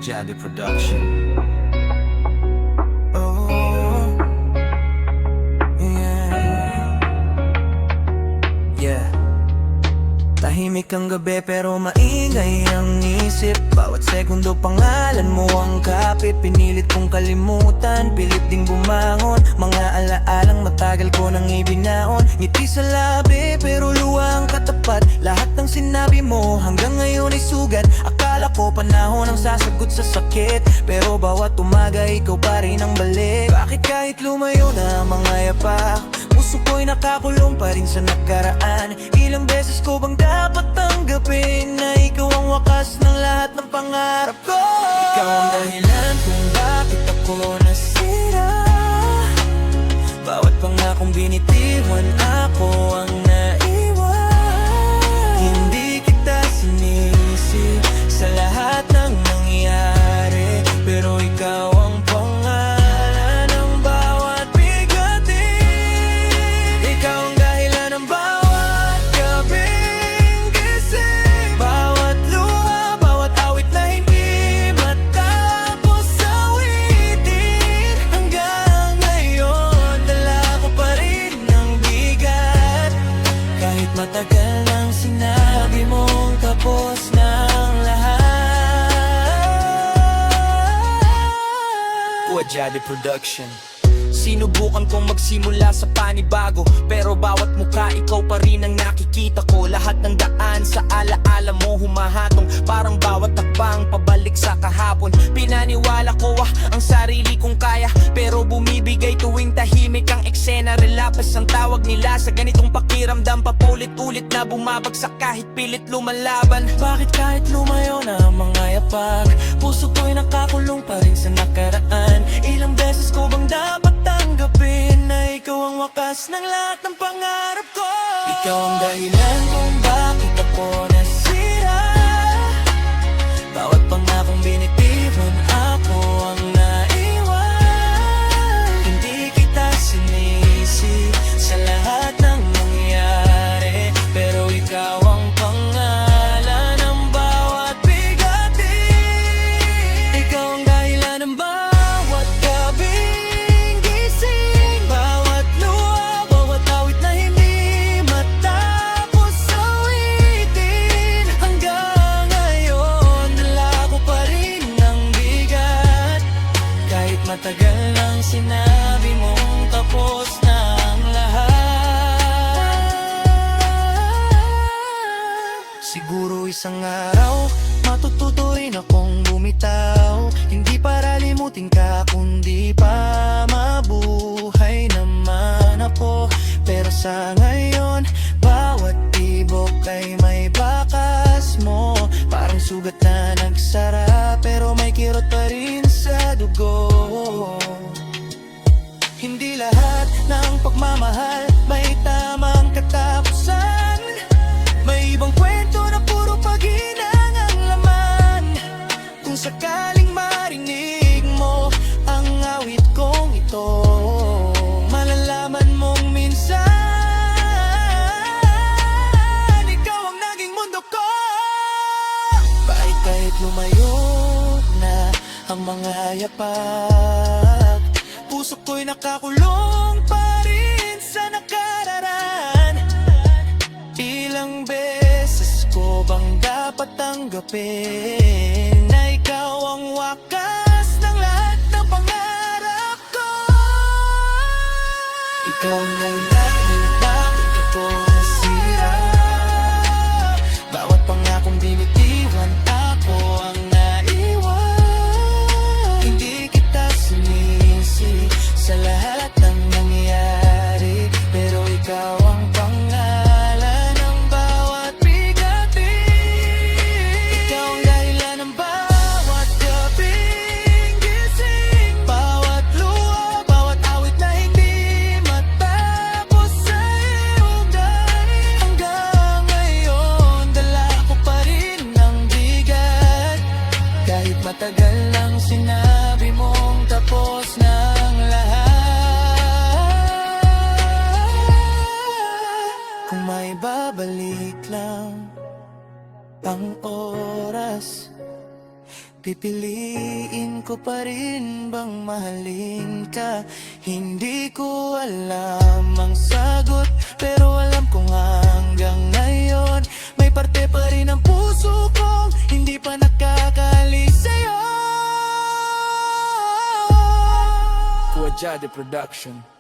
Jadi Production. Oh, yeah. Yeah. Tahimik ang gabi pero maingay ang isip. Bawat segundo pangalan mo ang kapit. Pinilit kong kalimutan, pilit ding bumangon. Mga alaalang matagal ko nang ibinaon. Ngiti sa labi pero luha ang katapat. Lahat ng sinabi mo hanggang ngayon ay sugat. Akala ko panahon ang sasagot sa sakit, pero bawat umaga ikaw pa rin ang balik. Bakit kahit lumayo na ang mga yapak, puso ko'y nakakulong pa rin sa nakaraan. Ilang beses ko bang dapat tanggapin na ikaw ang wakas ng lahat ng pangarap ko? Ikaw ang dahilan kung bakit ako nasira. Bawat pangakong binitiwan, ako ang naiwan. Hindi kita sinisi sa lahat ng nangyari, pero ikaw ang pangalan ng bawat bigatin. Ikaw ang dahilan ng bawat gabing gising. Bawat luha, bawat awit na hindi matapos awitin. Hanggang ngayon, dala ko pa rin ng bigat. Kahit matagal nang sinabi mong tapos ng lahat. Jadi Production. Sinubukan kong magsimula sa panibago, pero bawat mukha ikaw pa rin ang nakikita ko. Lahat ng daan sa alaala mo humahatong, parang bawat takbang pabalik sa kahapon. Pinaniwala ko ang sarili kong kaya, pero bumibigay tuwing tahimik ang eksena. Relapas ang tawag nila sa ganitong pakiramdam, paulit-ulit na bumabagsak kahit pilit lumalaban. Bakit kahit lumayo na ang mga yapak, puso ko'y nakakulong pa rin sa nakaraan. Ilang beses ko bang dapat tanggapin na ikaw ang wakas ng lahat ng pangarap ko? Ikaw ang dahilan kung bakit ako nasira. Bawat pangakong binitiwan, ako ang naiwan. Hindi kita sinisi sa lahat ng nangyari, pero ikaw ang pangalan ng bawat bigatin. Ikaw ang dahilan ng bawat gabing gising. Bawat luha, bawat awit na hindi matapos awitin. Hanggang ngayon, dala ko pa rin ng bigat. Kahit matagal nang sinabi mong tapos na ang lahat. Siguro isang araw, matututo rin akong bumitaw. Hindi para limutin ka, kundi pa mabuhay naman ako. Pero sa ngayon, bawat tibok ay may bakas mo. Parang sugat na nagsara, pero may kirot pa rin sa dugo. Hindi lahat ng pagmamahal may tamang katapusan. May ibang kwento na puro paghinang ang laman. Kung sakaling marinig mo ang awit kong ito, malalaman mong minsan ikaw ang naging mundo ko. Bakit kahit lumayo na ang mga yapak, puso ko'y nakakulong pa rin sa nakararaan. Ilang beses ko bang dapat tanggapin na ikaw ang wakas ng lahat ng pangarap ko? Ikaw ang dahilan bakit ako nasira. Bawat pangakong binitiwan, ako ang naiwan. Hindi kita sinisi sa lahat ng nangyari, pero ikaw ang pangalan ng bawat bigatin. Ikaw ang dahilan ng bawat gabing gising. Bawat luha, bawat awit na hindi matapos sa iyong dahil. Hanggang ngayon, dala ko pa rin ng bigat. Kahit matagal lang sinabi mong tapos ng lahat. Kung may babalik lang ang oras, Pipiliin ko pa rin bang mahalin ka? Hindi ko alam ang sagot, pero alam kong hanggang ngayon may parte pa rin ang puso kong hindi pa nakakaalis sa'yo. Kuwajade Production.